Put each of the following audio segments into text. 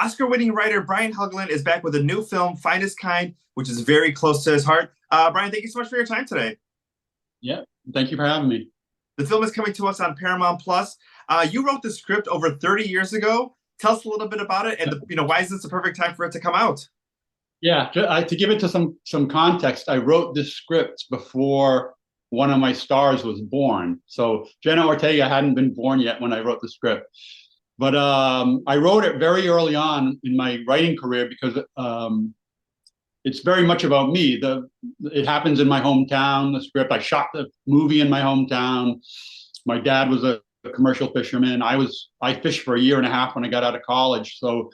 Oscar-winning writer Brian Helgeland is back with a new film, Finestkind, which is very close to his heart. Brian, thank you so much for your time today. Yeah, thank you for having me. The film is coming to us on Paramount Plus. You wrote the script over 30 years ago. Tell us a little bit about it, and why is this the perfect time for it to come out? Yeah, to give it to some context, I wrote this script before one of my stars was born. So Jenna Ortega hadn't been born yet when I wrote the script. But I wrote it very early on in my writing career because it's very much about me. It happens in my hometown, the script. I shot the movie in my hometown. My dad was a commercial fisherman. I fished for a year and a half when I got out of college. So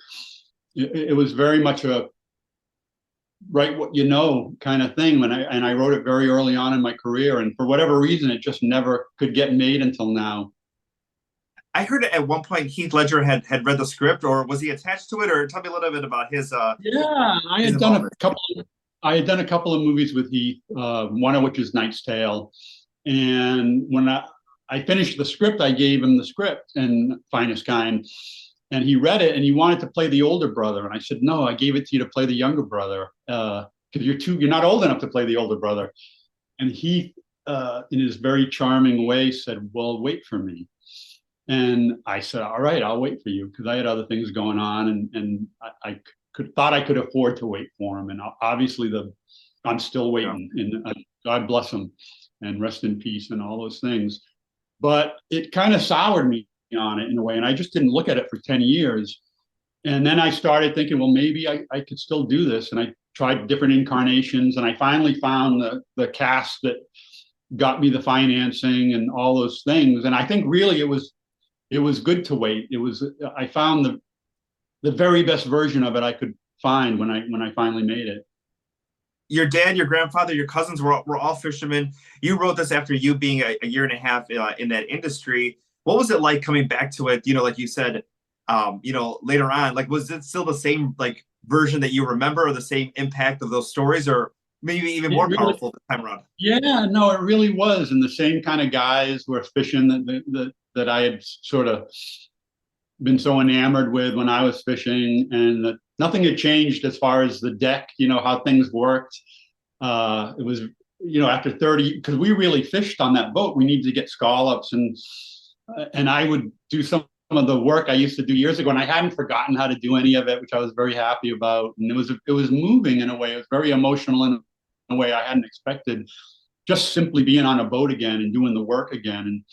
it was very much a write what you know kind of thing. And I wrote it very early on in my career. And for whatever reason, it just never could get made until now. I heard at one point Heath Ledger had read the script, or was he attached to it? Or tell me a little bit about his. Yeah, I had done a couple of movies with Heath, one of which is Knight's Tale. And when I finished the script, I gave him the script and Finestkind, and he read it and he wanted to play the older brother. And I said, no, I gave it to you to play the younger brother because you're not old enough to play the older brother. And he, in his very charming way, said, well, wait for me. And I said, all right, I'll wait for you, because I had other things going on, and I thought I could afford to wait for him. And obviously I'm still waiting, and God bless him and rest in peace and all those things. But it kind of soured me on it in a way, and I just didn't look at it for 10 years. And then I started thinking, well, maybe I could still do this. And I tried different incarnations, and I finally found the cast that got me the financing and all those things. And I think really it was good to wait. I found the very best version of it I could find when I finally made it. Your dad, your grandfather, your cousins were all fishermen. You wrote this after you being a year and a half in that industry. What was it like coming back to it? Like you said, later on, like, was it still the same version that you remember, or the same impact of those stories, or maybe even more powerful this time around? Yeah, no, it really was. And the same kind of guys were fishing that I had sort of been so enamored with when I was fishing, and that nothing had changed as far as the deck, how things worked. It was, after 30, because we really fished on that boat, we needed to get scallops, and I would do some of the work I used to do years ago, and I hadn't forgotten how to do any of it, which I was very happy about. And it was moving in a way. It was very emotional in a way I hadn't expected, just simply being on a boat again and doing the work again.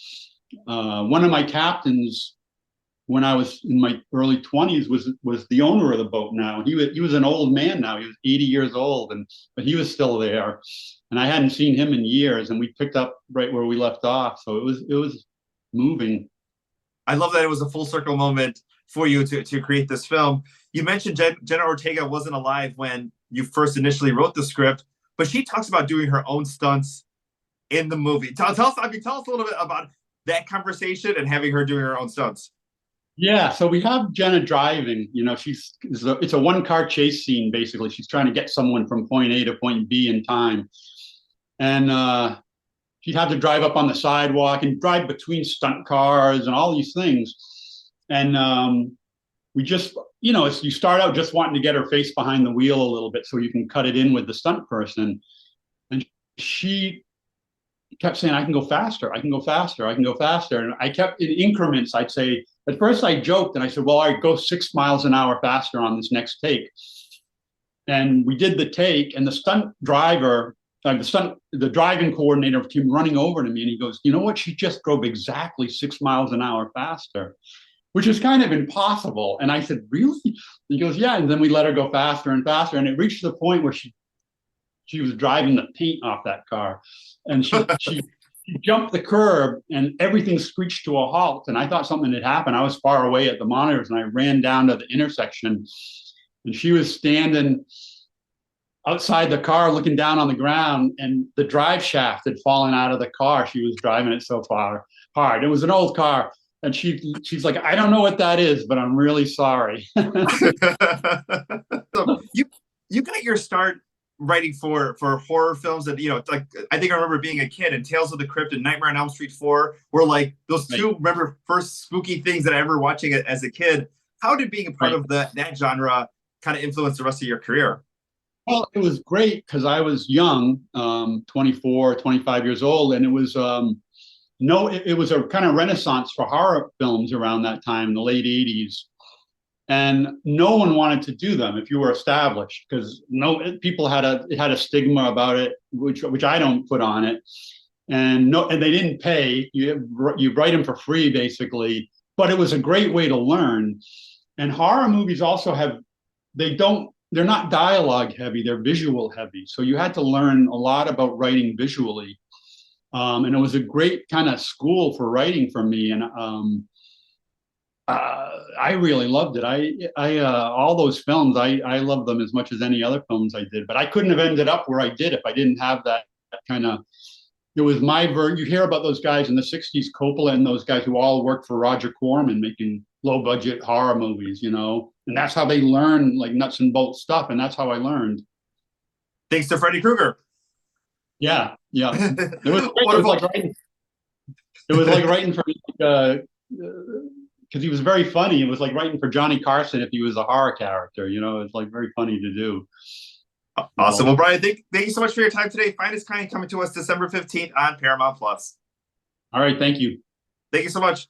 And one of my captains, when I was in my early 20s, was the owner of the boat now. He was an old man now. He was 80 years old, but he was still there. And I hadn't seen him in years, and we picked up right where we left off. So it was moving. I love that it was a full circle moment for you to create this film. You mentioned Jenna Ortega wasn't alive when you first initially wrote the script, but she talks about doing her own stunts in the movie. Tell us a little bit about that conversation and having her doing her own stunts. Yeah, so we have Jenna driving. It's a one-car chase scene, basically. She's trying to get someone from point A to point B in time. And she'd have to drive up on the sidewalk and drive between stunt cars and all these things. And we just, you start out just wanting to get her face behind the wheel a little bit so you can cut it in with the stunt person. And she kept saying, I can go faster, I can go faster, I can go faster. And I kept in increments. I'd say, at first I joked and I said, well, I go 6 miles an hour faster on this next take. And we did the take, and the stunt driver, the driving coordinator came running over to me, and he goes, you know what? She just drove exactly 6 miles an hour faster, which is kind of impossible. And I said, really? He goes, yeah. And then we let her go faster and faster. And it reached the point where she was driving the paint off that car. And she jumped the curb, and everything screeched to a halt. And I thought something had happened. I was far away at the monitors, and I ran down to the intersection, and she was standing outside the car looking down on the ground, and the drive shaft had fallen out of the car. She was driving it so far hard. It was an old car. And she's like, I don't know what that is, but I'm really sorry. So you got your start writing for horror films, and I think I remember being a kid, and Tales of the Crypt and Nightmare on Elm Street 4 were like those two, remember, first spooky things that I remember watching as a kid. How did being a part of that genre kind of influence the rest of your career? Well, it was great because I was young, 24, 25 years old, and it was it was a kind of renaissance for horror films around that time in the late 80s. And no one wanted to do them if you were established, because people had a stigma about it, which I don't put on it. And they didn't pay. You write them for free, basically. But it was a great way to learn. And horror movies also they're not dialogue heavy, they're visual heavy. So you had to learn a lot about writing visually. And it was a great kind of school for writing for me. And I really loved it. All those films, I loved them as much as any other films I did. But I couldn't have ended up where I did if I didn't have that kind of. It was you hear about those guys in the 60s, Coppola and those guys who all worked for Roger Corman making low budget horror movies, and that's how they learn like nuts and bolts stuff. And that's how I learned. Thanks to Freddy Krueger. Yeah. It was great. It was like writing for because he was very funny. It was like writing for Johnny Carson if he was a horror character, it's like very funny to do. Awesome. Well, Brian, thank you so much for your time today. Finestkind coming to us December 15th on Paramount Plus. All right. Thank you. Thank you so much.